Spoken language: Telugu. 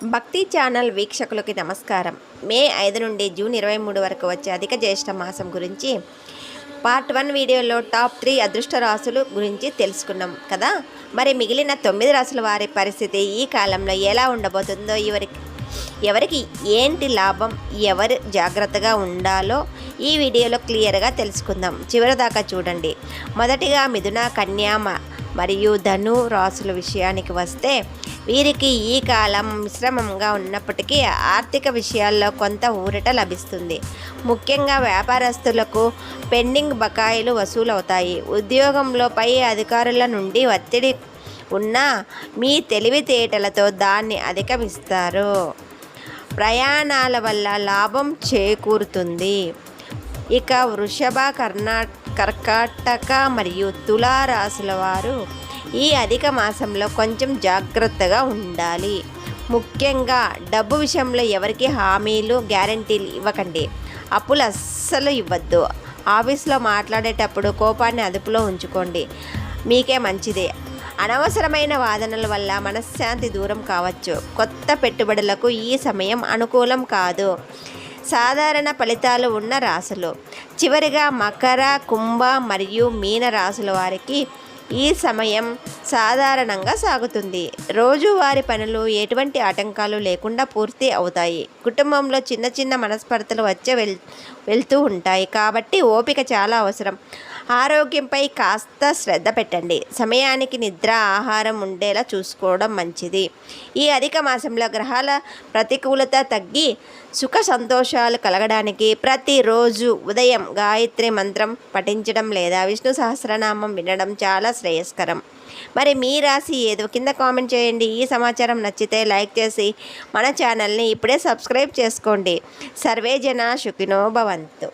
భక్తి ఛానల్ వీక్షకులకి నమస్కారం. మే 5 నుండి జూన్ 23 వరకు వచ్చే అధిక జ్యేష్ఠ మాసం గురించి పార్ట్ 1 వీడియోలో టాప్ 3 అదృష్ట రాశులు గురించి తెలుసుకున్నాం కదా. మరి మిగిలిన 9 రాశుల వారి పరిస్థితి ఈ కాలంలో ఎలా ఉండబోతుందో, ఎవరికి ఏంటి లాభం, ఎవరు జాగ్రత్తగా ఉండాలో ఈ వీడియోలో క్లియర్గా తెలుసుకుందాం. చివరిదాకా చూడండి. మొదటిగా మిథున, కన్యా మరియు ధను రాశుల విషయానికి వస్తే, వీరికి ఈ కాలం మిశ్రమంగా ఉన్నప్పటికీ ఆర్థిక విషయాల్లో కొంత ఊరట లభిస్తుంది. ముఖ్యంగా వ్యాపారస్తులకు పెండింగ్ బకాయిలు వసూలవుతాయి. ఉద్యోగంలో పై అధికారుల నుండి ఒత్తిడి ఉన్నా మీ తెలివితేటలతో దాన్ని అధిగమిస్తారు. ప్రయాణాల వల్ల లాభం చేకూరుతుంది. ఇక వృషభ, కర్కాటక మరియు తులా రాశుల వారు ఈ అధిక మాసంలో కొంచెం జాగ్రత్తగా ఉండాలి. ముఖ్యంగా డబ్బు విషయంలో ఎవరికి హామీలు, గ్యారంటీలు ఇవ్వకండి. అప్పులు అస్సలు ఇవ్వద్దు. ఆఫీస్లో మాట్లాడేటప్పుడు కోపాన్ని అదుపులో ఉంచుకోండి, మీకే మంచిదే. అనవసరమైన వాదనల వల్ల మనశ్శాంతి దూరం కావచ్చు. కొత్త పెట్టుబడులకు ఈ సమయం అనుకూలం కాదు. సాధారణ ఫలితాలు ఉన్న రాశులు. చివరిగా మకర, కుంభ మరియు మీన రాశుల వారికి ఈ సమయం సాధారణంగా సాగుతుంది. రోజువారీ పనులు ఎటువంటి ఆటంకాలు లేకుండా పూర్తి అవుతాయి. కుటుంబంలో చిన్న చిన్న మనస్పర్ధలు వెళ్తూ ఉంటాయి, కాబట్టి ఓపిక చాలా అవసరం. ఆరోగ్యంపై కాస్త శ్రద్ధ పెట్టండి. సమయానికి నిద్ర, ఆహారం ఉండేలా చూసుకోవడం మంచిది. ఈ అధిక మాసంలో గ్రహాల ప్రతికూలత తగ్గి సుఖ సంతోషాలు కలగడానికి ప్రతిరోజు ఉదయం గాయత్రి మంత్రం పఠించడం లేదా విష్ణు సహస్రనామం వినడం చాలా శ్రేయస్కరం. మరి మీ రాశి ఏదో కింద కామెంట్ చేయండి. ఈ సమాచారం నచ్చితే లైక్ చేసి మన ఛానల్ని ఇప్పుడే సబ్స్క్రైబ్ చేసుకోండి. సర్వే జన సుఖినో భవంతు.